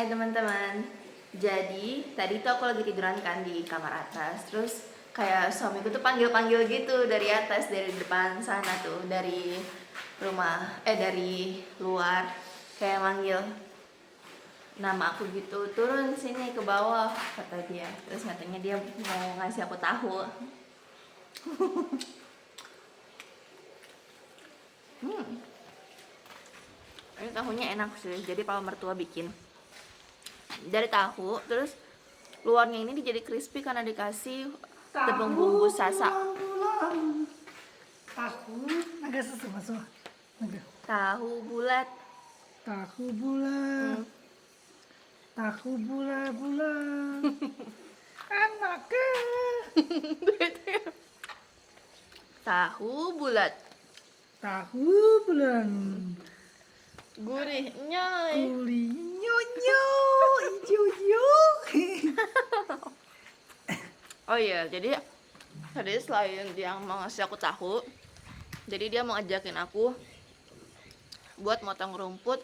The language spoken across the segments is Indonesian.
Hai teman-teman. Jadi tadi tuh aku lagi tiduran kan di kamar atas. Terus kayak suamiku tuh panggil-panggil gitu dari atas, dari depan sana tuh, dari rumah, dari luar. Kayak manggil nama aku gitu, turun sini ke bawah kata dia. Terus katanya dia mau ngasih aku tahu. Ini tahunya enak sih. Jadi papa mertua bikin dari tahu, terus luarnya ini jadi crispy karena dikasih tepung bumbu sasak. 大湖那个是什么说？那个 Tahu bulat. 大湖不啦，大湖不啦不啦，anak Tahu bulat. tahu bulan Gurih nyoy. kuli nyonyo ijo yo. Oh iya, jadi tadi selain dia mau ngasih aku tahu, jadi dia mau ajakin aku buat motong rumput.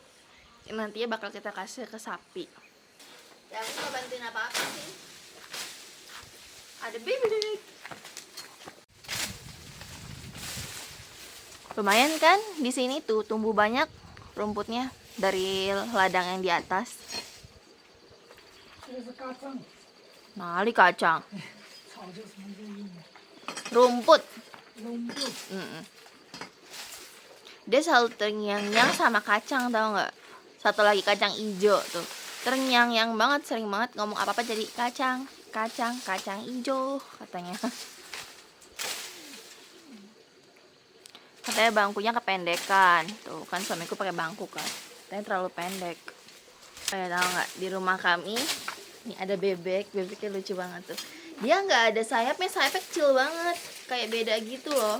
Nantinya bakal kita kasih ke sapi. Ya aku nggak bantuin apa-apa sih. Ada bibit. Lumayan kan di sini tuh tumbuh banyak rumputnya dari ladang yang di atas. 这个是嘎正， Nali kacang, 草叫什么叫英文？ rumput. 龙布。 Dia selalu terngiang-ngiang sama kacang, tau nggak? Satu lagi kacang ijo tuh, terngiang-ngiang banget, sering banget ngomong apa-apa jadi kacang, kacang, kacang ijo katanya. Katanya bangkunya kependekan, tuh kan suamiku pakai bangku kan, katanya terlalu pendek. Kayak tau nggak, di rumah kami ini ada bebek, bebeknya lucu banget tuh. Dia nggak ada sayapnya, sayapnya kecil banget, kayak beda gitu loh.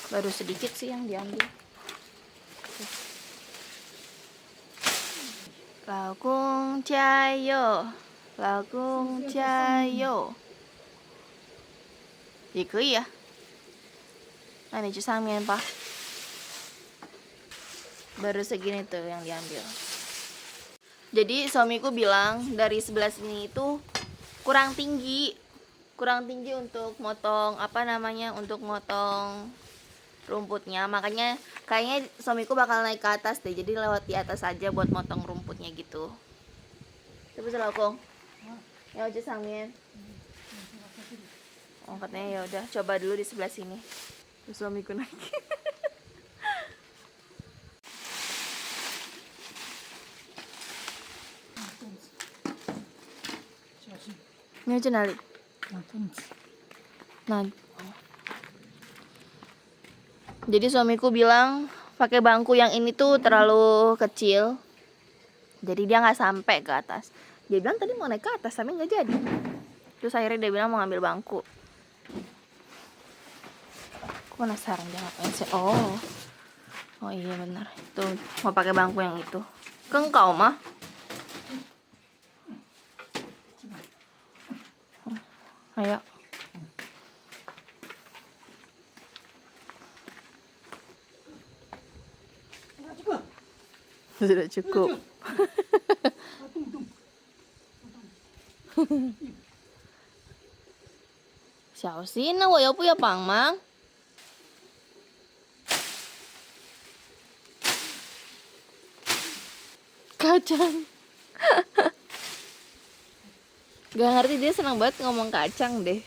Baru sedikit sih yang diambil. Laokong jayo, laokong jayo. 也可以啊。那你去上面吧。Baru segini tuh yang diambil. Jadi suamiku bilang dari sebelah sini itu kurang tinggi untuk motong untuk motong rumputnya. Makanya kayaknya suamiku bakal naik ke atas deh. Jadi lewat di atas aja buat motong rumputnya gitu. Coba selokong. Ya udah samien. Oh katanya ya udah coba dulu di sebelah sini. Terus suamiku naik. Ini aja nali. Nah. Jadi suamiku bilang pakai bangku yang ini tuh terlalu kecil. Jadi dia nggak sampai ke atas. Dia bilang tadi mau naik ke atas tapi nggak jadi. Terus akhirnya dia bilang mau ngambil bangku. Aku penasaran dia ngapain sih? Oh iya benar. Tuh mau pakai bangku yang itu. Kengkau mah. Ayo. Sudah cukup. Siapa sih? Nah, wo pu ya pang mang. Kacang. Gak ngerti, dia senang banget ngomong kacang deh.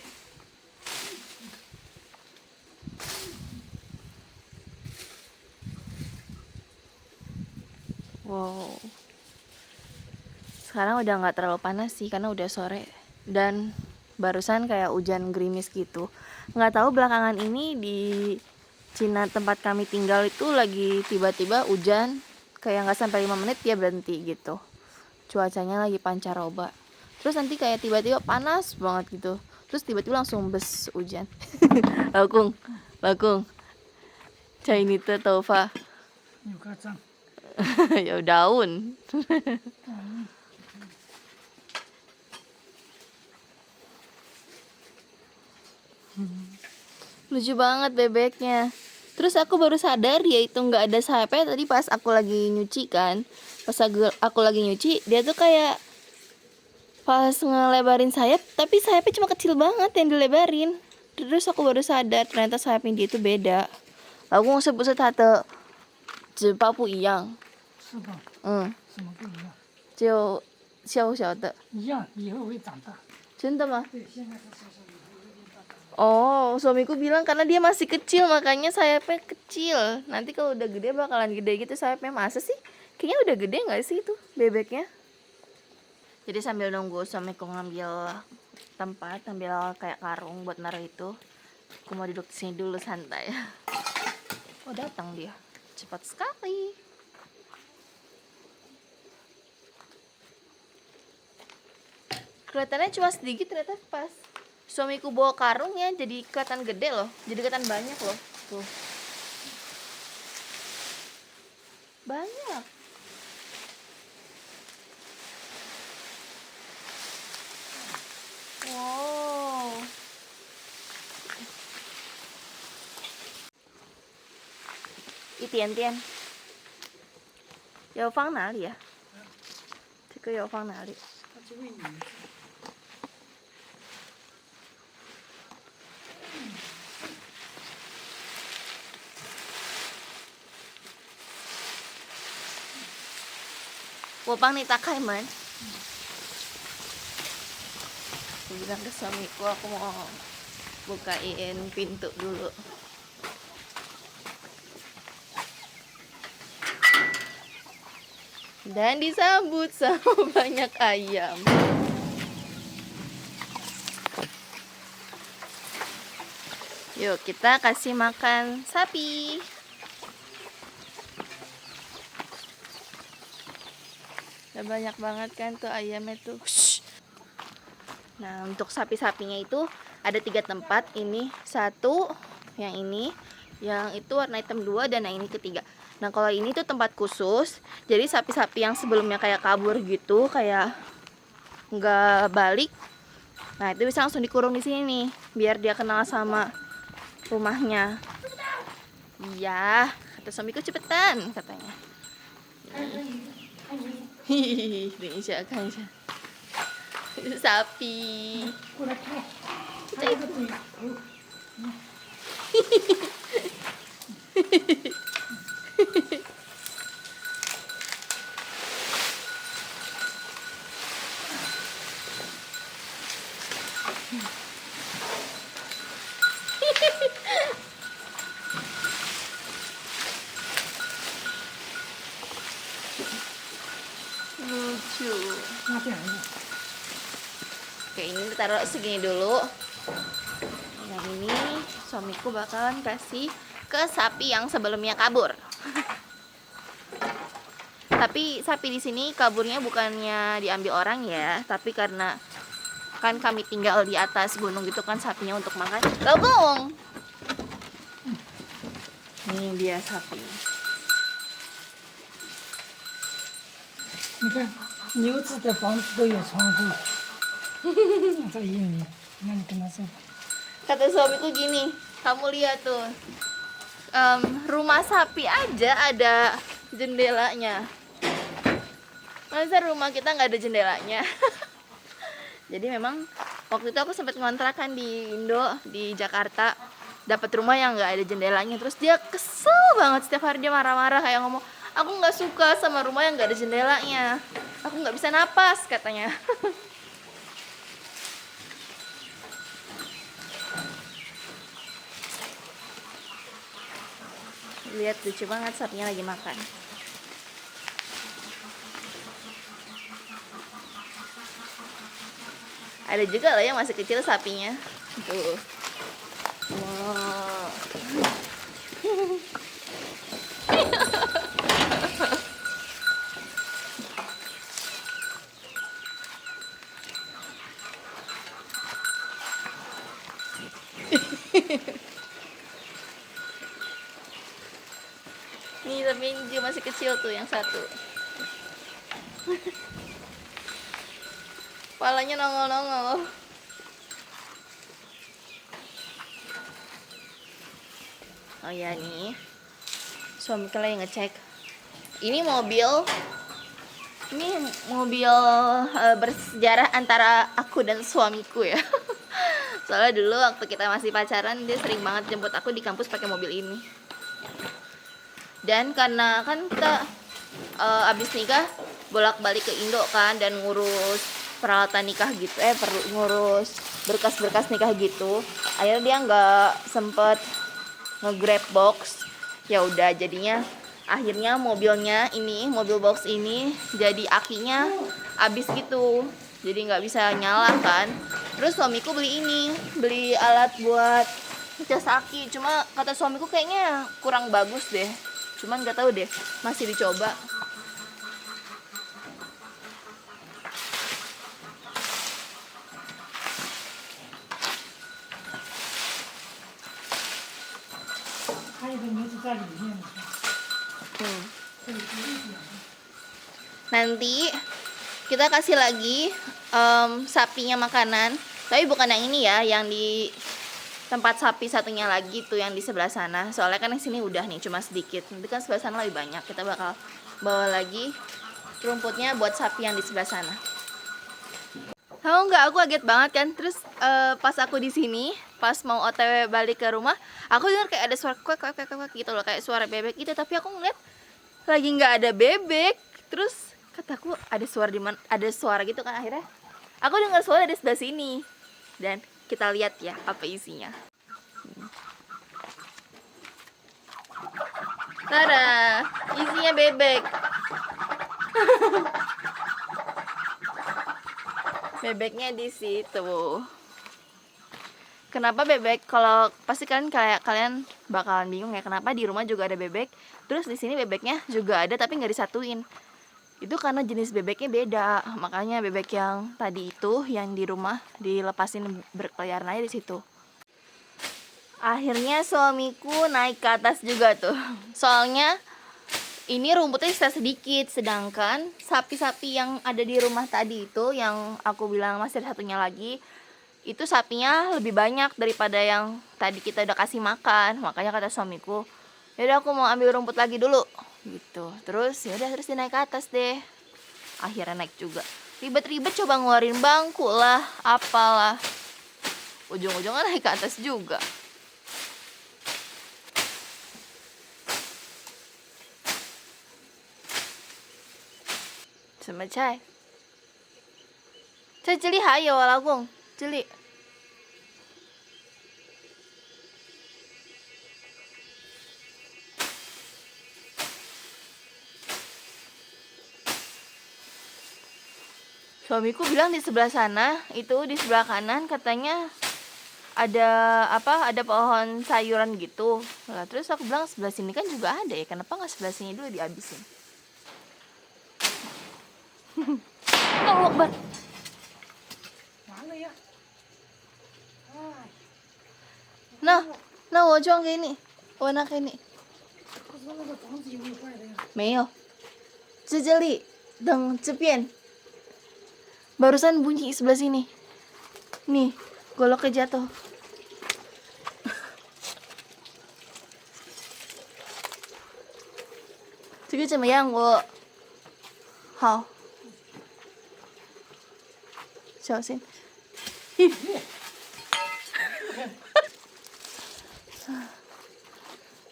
Wow. Sekarang udah nggak terlalu panas sih karena udah sore dan barusan kayak hujan gerimis gitu. Nggak tahu belakangan ini di Cina tempat kami tinggal itu lagi tiba-tiba hujan kayak nggak sampai 5 menit dia berhenti gitu. Cuacanya lagi pancaroba. Terus nanti kayak tiba-tiba panas banget gitu. Terus tiba-tiba langsung bes hujan. Lakung. Chinese tofa. 有嘎正， Ya daun. Lucu banget bebeknya. Terus aku baru sadar dia itu nggak ada sayapnya tadi pas aku lagi nyuci kan. Pas aku lagi nyuci, dia tuh kayak pas ngelebarin sayap, tapi sayapnya cuma kecil banget yang dilebarin. Terus aku baru sadar ternyata sayapnya dia itu beda. Aku sebut satu 只包不一样，是吧？什么不一样？就小小的。一样，以后会长大。真的吗？对，现在是小小的，以后会变大大。 Oh, suamiku bilang karena dia masih kecil makanya sayapnya kecil. Nanti kalau udah gede bakalan gede gitu sayapnya. Masa sih? Kayaknya udah gede nggak sih itu bebeknya? Jadi sambil nunggu suamiku ngambil tempat, ngambil kayak karung buat naruh itu, aku mau duduk di sini dulu santai. Oh, datang dia. Cepat sekali. Kelihatannya cuma sedikit, ternyata pas suamiku bawa karungnya jadi kelihatan gede loh, jadi kelihatan banyak loh. Tuh, banyak. Wow. 一点点。要放哪里呀？这个要放哪里？它就会拧住。我帮你打开门。Aku bilang ke suamiku aku mau bukain pintu dulu. Dan disambut sama banyak ayam. Yuk kita kasih makan sapi. Udah banyak banget kan tuh ayamnya tuh. Nah, untuk sapi-sapinya itu ada 3 tempat. Ini 1, yang ini, yang itu warna hitam 2, dan yang ini ketiga. Nah, kalau ini tuh tempat khusus. Jadi sapi-sapi yang sebelumnya kayak kabur gitu, kayak nggak balik. Nah, itu bisa langsung dikurung di sini nih, biar dia kenal sama rumahnya. Iya, kata suamiku cepetan katanya. Hihihi, ini kan sapi. 过来看，它这个嘴头。Lucu. 那这样子。 Oke, ini taruh segini dulu. Yang ini suamiku bakalan kasih ke sapi yang sebelumnya kabur. Tapi sapi di sini kaburnya bukannya diambil orang ya, tapi karena kan kami tinggal di atas gunung gitu kan, sapinya untuk makan. Gabung. Ini dia sapi. 你看，牛子的房子都有窗户。在印尼，那你跟他说。 Kata suamiku gini, kamu lihat tuh, rumah sapi aja ada jendelanya. Masa rumah kita nggak ada jendelanya? Jadi memang waktu itu aku sempat ngontrakan di Indo, di Jakarta, dapat rumah yang nggak ada jendelanya. Terus dia kesel banget, setiap hari dia marah-marah kayak ngomong, aku nggak suka sama rumah yang nggak ada jendelanya, aku nggak bisa napas katanya. Lihat lucu banget, sapinya lagi makan. Ada juga loh yang masih kecil sapinya. Tuh. Wow. Nih, tapi dia masih kecil tuh yang satu. Kepalanya nongol-nongol. Oh ya nih, suami kalian ngecek. Ini mobil bersejarah antara aku dan suamiku ya. Soalnya dulu waktu kita masih pacaran dia sering banget jemput aku di kampus pakai mobil ini. Dan karena kan kita abis nikah bolak-balik ke Indo kan, dan ngurus peralatan nikah gitu, perlu ngurus berkas-berkas nikah gitu. Akhirnya dia nggak sempet nge-grab box. Ya udah jadinya akhirnya mobil box ini jadi akinya abis gitu, jadi nggak bisa nyala kan. Terus suamiku beli alat buat ngecas aki, cuma kata suamiku kayaknya kurang bagus deh, cuman nggak tahu deh, masih dicoba. Nanti kita kasih lagi sapinya makanan, tapi bukan yang ini ya, yang di tempat sapi satunya lagi tuh, yang di sebelah sana. Soalnya kan di sini udah nih cuma sedikit, nanti kan sebelah sana lebih banyak. Kita bakal bawa lagi rumputnya buat sapi yang di sebelah sana. Tahu nggak, aku kaget banget kan. Terus pas aku di sini, pas mau OTW balik ke rumah, aku dengar kayak ada suara kuek kuek kuek kuek gitu loh, kayak suara bebek gitu. Tapi aku ngeliat lagi nggak ada bebek. Terus kataku ada suara di mana? Ada suara gitu kan. Akhirnya aku dengar suara dari sebelah sini. Dan kita lihat ya apa isinya. Tada, isinya bebek. Bebeknya di situ. Kenapa bebek? Kalau pasti kalian bakalan bingung ya, kenapa di rumah juga ada bebek, terus di sini bebeknya juga ada tapi nggak disatuin. Itu karena jenis bebeknya beda. Makanya bebek yang tadi itu yang di rumah dilepasin berkeliaran aja di situ. Akhirnya suamiku naik ke atas juga tuh. Soalnya ini rumputnya sisa sedikit, sedangkan sapi-sapi yang ada di rumah tadi itu, yang aku bilang masih ada satunya lagi, itu sapinya lebih banyak daripada yang tadi kita udah kasih makan. Makanya kata suamiku, yaudah aku mau ambil rumput lagi dulu gitu. Terus yaudah, terus dia naik ke atas deh. Akhirnya naik juga, ribet-ribet coba ngeluarin bangku lah, apalah, ujung-ujungnya naik ke atas juga. Sama cai. Cai jeli hayo lagung, jeli. Suamiku bilang di sebelah sana, itu di sebelah kanan katanya ada ada pohon sayuran gitu. Nah, terus aku bilang sebelah sini kan juga ada ya, kenapa nggak sebelah sini dulu dihabisin? Allahu Akbar. Nah, wajong kayak ini, warna kayak ini. 没有，这里等这边. Barusan bunyi sebelah sini. Nih, goloknya jatuh. Ini 怎么样？我好，小心。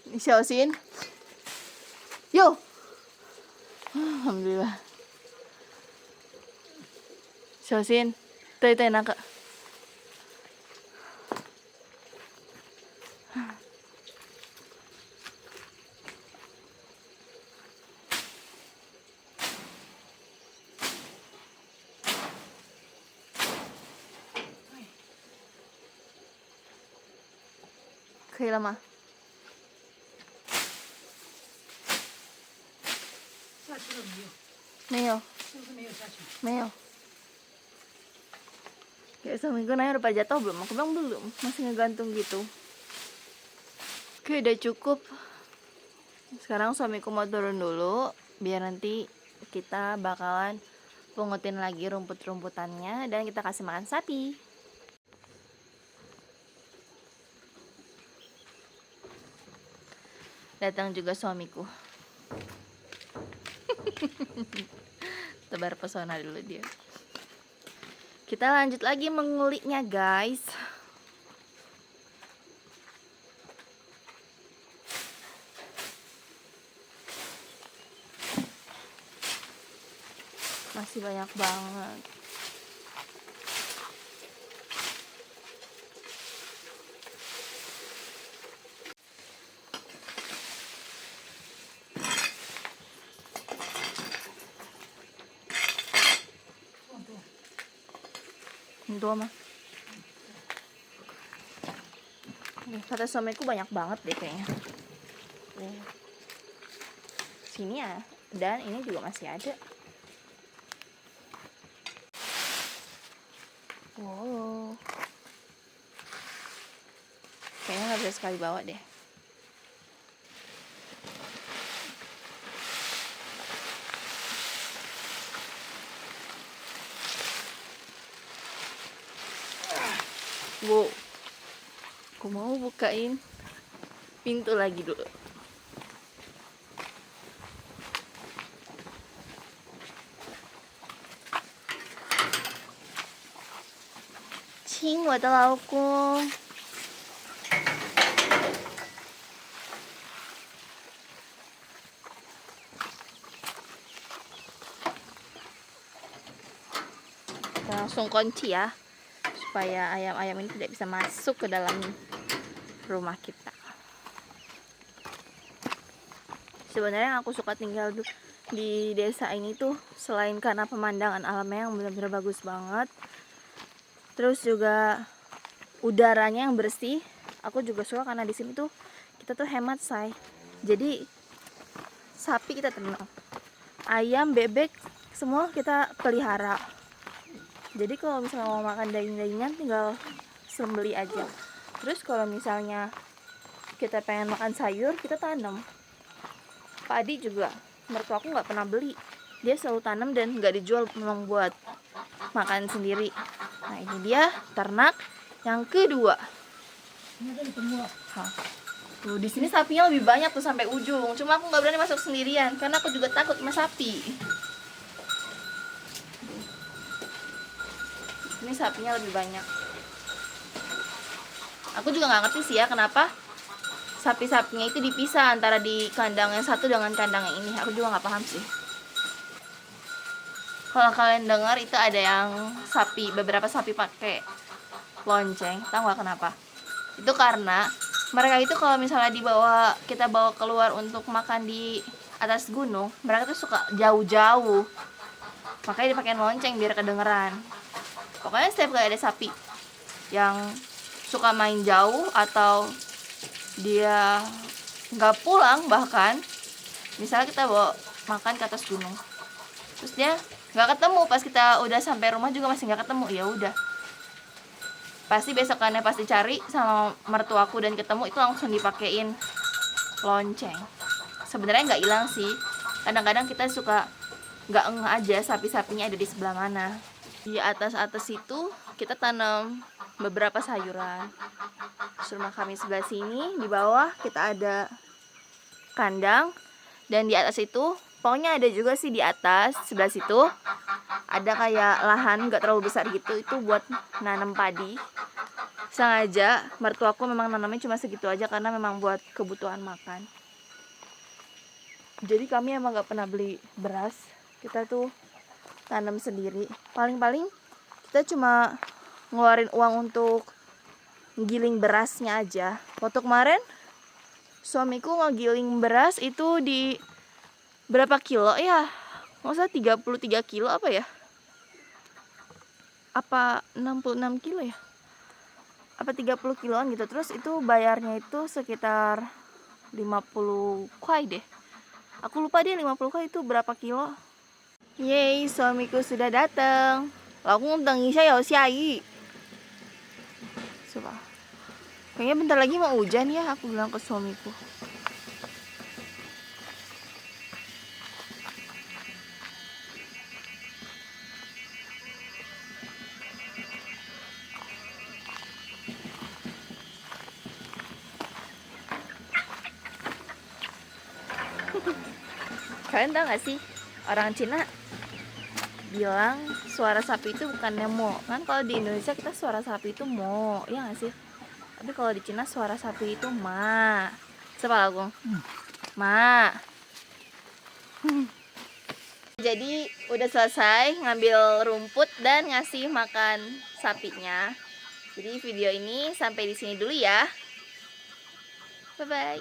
你小心。哟，alhamdulillah。小心，对对，那个。可以了吗？下去了没有？没有，是不是没有下去？没有。Kayak suamiku nanya udah pada jatuh belum? Aku bilang belum, masih ngegantung gitu. Oke, udah cukup. Sekarang suamiku mau turun dulu, biar nanti kita bakalan pungutin lagi rumput-rumputannya dan kita kasih makan sapi. Datang juga suamiku. Tebar pesona dulu dia. Kita lanjut lagi menguliknya, guys. Masih banyak banget. Itu mah. Kata suamiku banyak banget deh kayaknya. Sini ya, dan ini juga masih ada. Wow. Kayaknya nggak bisa sekali bawa deh. Wow. Aku mau bukain pintu lagi dulu. Cing, 我的老公。Kita langsung kunci ya, supaya ayam-ayam ini tidak bisa masuk ke dalam rumah kita. Sebenarnya aku suka tinggal di desa ini tuh selain karena pemandangan alamnya yang benar-benar bagus banget, terus juga udaranya yang bersih. Aku juga suka karena di sini tuh kita tuh hemat, say. Jadi sapi kita ternak, ayam, bebek semua kita pelihara. Jadi kalau misalnya mau makan daging-dagingan tinggal sembeli aja. Terus kalau misalnya kita pengen makan sayur, kita tanam. Padi juga mertua aku nggak pernah beli, dia selalu tanam dan nggak dijual, memang buat makan sendiri. Nah, ini dia ternak yang kedua. Tuh, di sini sapinya lebih banyak tuh sampai ujung. Cuma aku nggak berani masuk sendirian karena aku juga takut sama sapi. Ini sapinya lebih banyak. Aku juga nggak ngerti sih ya kenapa sapi-sapinya itu dipisah antara di kandang yang satu dengan kandang yang ini. Aku juga nggak paham sih. Kalau kalian dengar itu ada yang beberapa sapi pakai lonceng, tahu nggak kenapa? Itu karena mereka itu kalau misalnya kita bawa keluar untuk makan di atas gunung, mereka tuh suka jauh-jauh, makanya dipakai lonceng biar kedengeran. Pokoknya setiap kali ada sapi yang suka main jauh atau dia nggak pulang, bahkan misalnya kita bawa makan ke atas gunung, terus dia nggak ketemu, pas kita udah sampai rumah juga masih nggak ketemu, ya udah pasti besokannya pasti cari sama mertuaku dan ketemu, itu langsung dipakein lonceng. Sebenarnya nggak hilang sih, kadang-kadang kita suka nggak ngeh aja sapi-sapinya ada di sebelah mana. Di atas itu kita tanam beberapa sayuran. Rumah kami sebelah sini, di bawah kita ada kandang, dan di atas itu pokoknya ada juga sih, di atas sebelah situ ada kayak lahan nggak terlalu besar gitu, itu buat nanam padi. Sengaja mertuaku memang nanamnya cuma segitu aja karena memang buat kebutuhan makan. Jadi kami emang nggak pernah beli beras, kita tuh tanam sendiri. Paling-paling kita cuma ngeluarin uang untuk giling berasnya aja. Waktu kemarin suamiku ngegiling beras itu di berapa kilo ya? Nggak usah 33 kilo apa ya? Apa 66 kilo ya? Apa 30 kiloan gitu. Terus itu bayarnya itu sekitar 50 kuai deh. Aku lupa deh 50 kuai itu berapa kilo. Yeay, suamiku sudah datang. Lalu等一下有下雨. Coba. Kayaknya bentar lagi mau hujan ya, aku bilang ke suamiku. Kalian tau gak sih, orang Cina bilang suara sapi itu bukannya mo. Kan kalau di Indonesia kita suara sapi itu mo, ya gak sih? Tapi kalau di Cina suara sapi itu ma. Coba lagu. Ma. Jadi udah selesai ngambil rumput dan ngasih makan sapinya. Jadi video ini sampai di sini dulu ya. Bye bye.